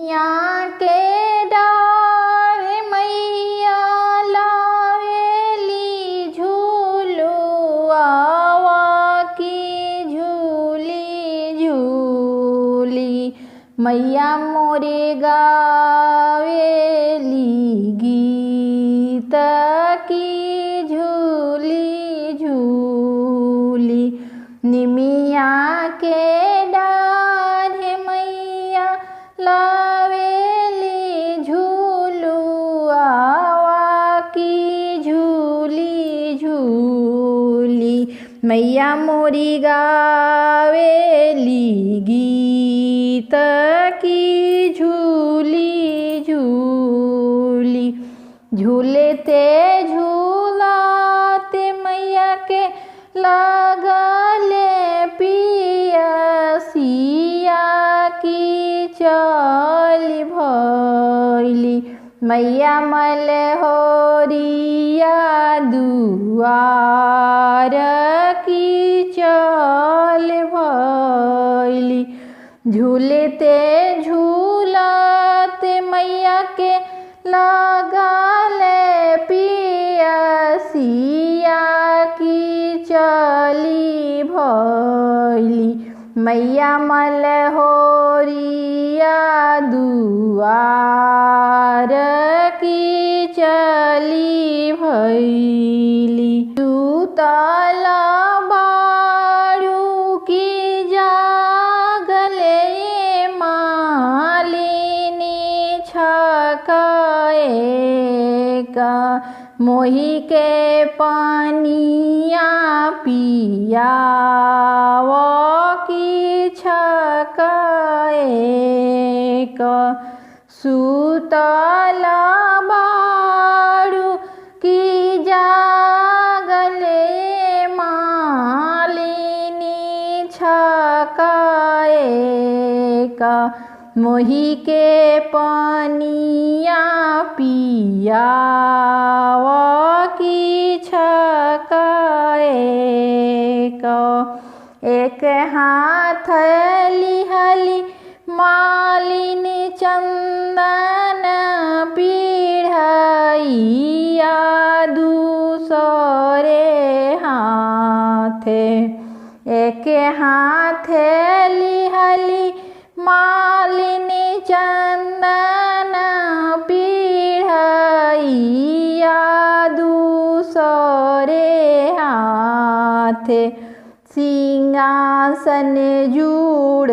यहाँ के डार मैया लावेली झूलो आवा की झूली झूली। मैया मोरे गावेली गीत की झूली झूली। निमिया के डार मैया लावेली झूलू आवा की झूली झूली। मैया मोरी गावेली गीत की झूली झूली। झूलते झूलाते मैया के लगले पियसिया की चली भैली। मैया मलहोरिया दुआर की चल भैली। झूलते झूलते मैया के लगले पियसिया की चली भैली। मैया मलहोरिया दुआर की चली भैली। सुतल बारू की जागले मालिनी छकाएका। मोही के पानिया पियाव की छकाएका। सुतल बारू की जागले मालिनी छकाएका। मोही के पानिया पियाव की छकाएका। एक हाथ लिहली मालिनी चंदन पीढ़िया दूसरे हाथे। एक हाथ लिहली मालिनी चंदन पीढ़िया दूसरे हाथे। सिंहासन जुड़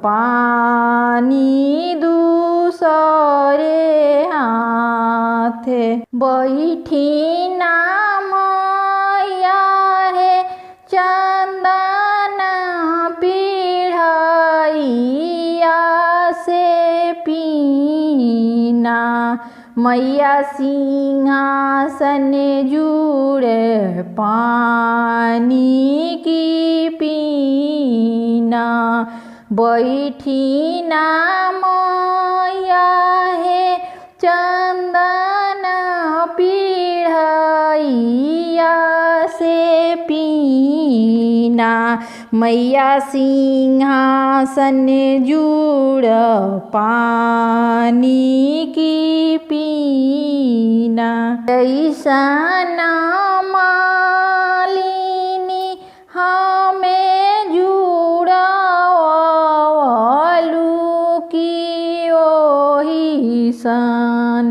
पानी दूसरे हाथे। बैठी नाम या है चंदन पीढ़िया से पीना। मैया सिंहासन जुड़ पानी की पीना। बैठी नाम या है चंदन पीढ़िया से पीना। मैया सिंहासन जुड़ पानी की पीना। जैसन मालिनी हमें जुड़ावलू की ओही सन।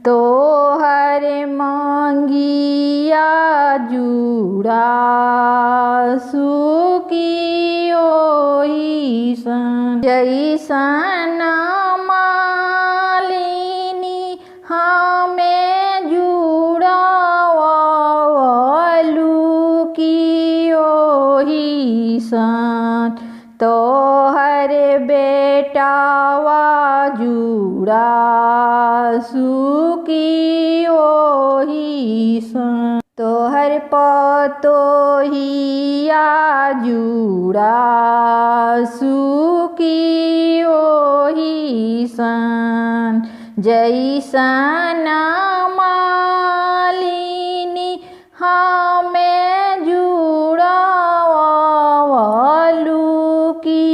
तोहर मंगिया जुड़ासू की ओही सन। जैसन मालिनी हमें जुड़ावलू की ओही सन। तोहर बेटावा जुड़ासू की ओही सन। तोहर पतोहिया जुड़ासू की ओही सन। जैसन मालिनी हमें जुड़ावलू की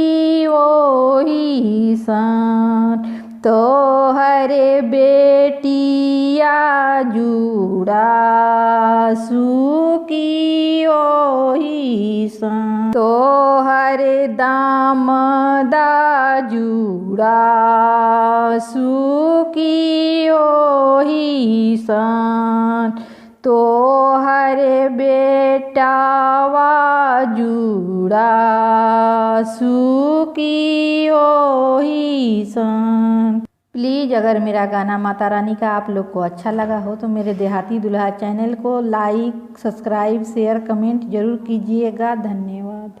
ओही सन। तोहर बेटिया जुड़ा सुखी ओही सन। तोहर दामदा जुड़ा सुखी ओही सन। तोहर बेटावा जुड़ा सुखी ओही सन। प्लीज़ अगर मेरा गाना माता रानी का आप लोग को अच्छा लगा हो तो मेरे देहाती दुल्हा चैनल को लाइक, सब्सक्राइब, शेयर, कमेंट जरूर कीजिएगा। धन्यवाद।